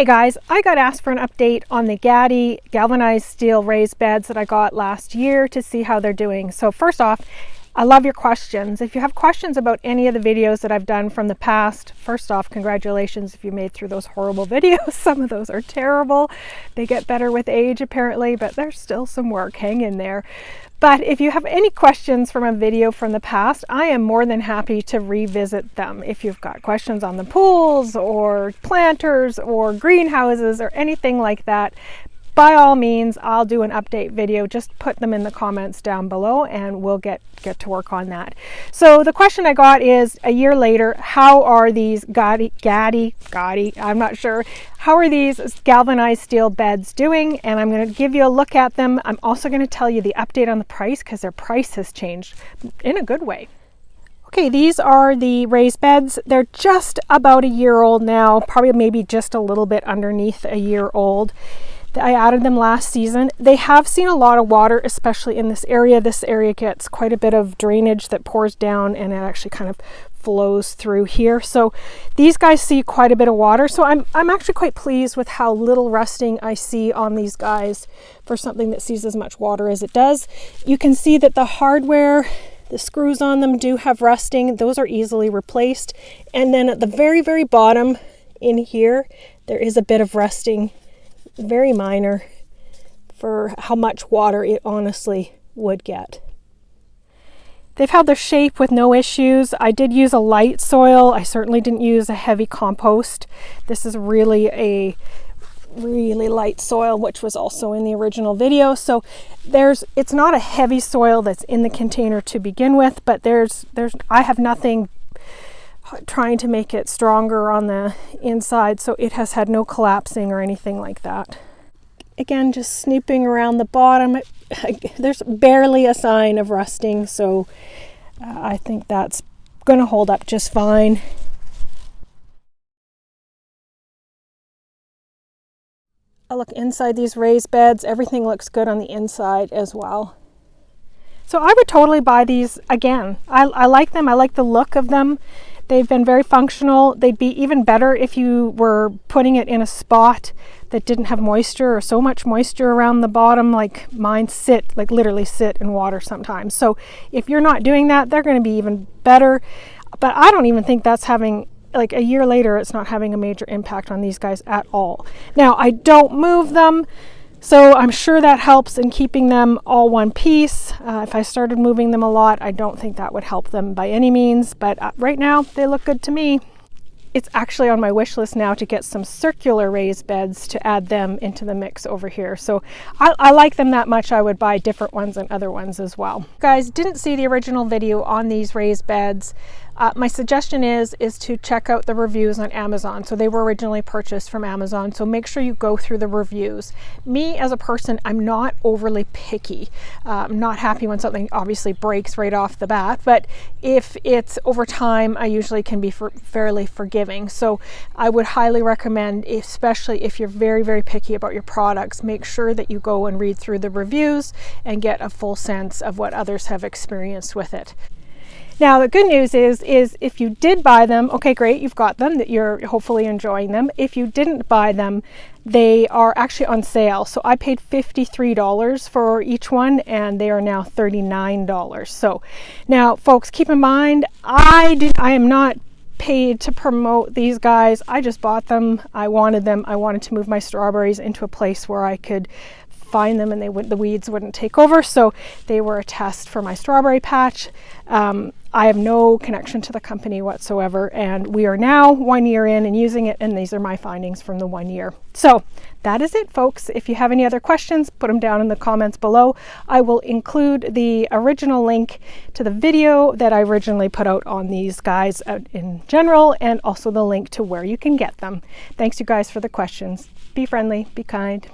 Hey guys, I got asked for an update on the Gadi galvanized steel raised beds that I got last year to see how they're doing. So first off, I love your questions. If you have questions about any of the videos that I've done from the past, first off, congratulations if you made through those horrible videos. Some of those are terrible. They get better with age apparently, but there's still some work. Hang in there. But if you have any questions from a video from the past, I am more than happy to revisit them. If you've got questions on the pools or planters or greenhouses or anything like that, by all means, I'll do an update video. Just put them in the comments down below and we'll get to work on that. So the question I got is, a year later, how are these Gadi, I'm not sure, how are these galvanized steel beds doing? And I'm going to give you a look at them. I'm also going to tell you the update on the price because their price has changed in a good way. Okay, these are the raised beds. They're just about a year old now, probably maybe just a little bit underneath a year old. I added them last season. They have seen a lot of water, especially in this area. This area gets quite a bit of drainage that pours down and it actually kind of flows through here. So these guys see quite a bit of water. So I'm actually quite pleased with how little rusting I see on these guys for something that sees as much water as it does. You can see that the hardware, the screws on them do have rusting. Those are easily replaced. And then at the very, very bottom in here, there is a bit of rusting. Very minor for how much water it honestly would get. They've held their shape with no issues. I did use a light soil. I certainly didn't use a heavy compost. This is really a really light soil, which was also in the original video. So it's not a heavy soil that's in the container to begin with, but I have nothing trying to make it stronger on the inside, so it has had no collapsing or anything like that. Again, just snooping around the bottom, there's barely a sign of rusting, so I think that's going to hold up just fine. I look inside these raised beds, everything looks good on the inside as well. So I would totally buy these again. I like them. I like the look of them. They've been very functional. They'd be even better if you were putting it in a spot that didn't have moisture or so much moisture around the bottom, like mine literally sit in water sometimes. So if you're not doing that, they're going to be even better. But I don't even think that's having, like a year later, it's not having a major impact on these guys at all. Now, I don't move them, so I'm sure that helps in keeping them all one piece. If I started moving them a lot, I don't think that would help them by any means, but right now they look good to me. It's actually on my wish list now to get some circular raised beds to add them into the mix over here. So I like them that much, I would buy different ones and other ones as well. Guys, didn't see the original video on these raised beds. My suggestion is to check out the reviews on Amazon. So they were originally purchased from Amazon, so make sure you go through the reviews. Me as a person, I'm not overly picky. I'm not happy when something obviously breaks right off the bat, but if it's over time, I usually can be fairly forgiving. So I would highly recommend, especially if you're very, very picky about your products, make sure that you go and read through the reviews and get a full sense of what others have experienced with it. Now, the good news is if you did buy them, okay, great, you've got them, that you're hopefully enjoying them. If you didn't buy them, they are actually on sale. So I paid $53 for each one and they are now $39. So now, folks, keep in mind, I am not paid to promote these guys. I just bought them. I wanted them. I wanted to move my strawberries into a place where I could find them and the weeds wouldn't take over. So they were a test for my strawberry patch. I have no connection to the company whatsoever, and we are now 1 year in and using it, and these are my findings from the 1 year. So that is it, folks. If you have any other questions, put them down in the comments below. I will include the original link to the video that I originally put out on these guys in general, and also the link to where you can get them. Thanks, you guys, for the questions. Be friendly, be kind.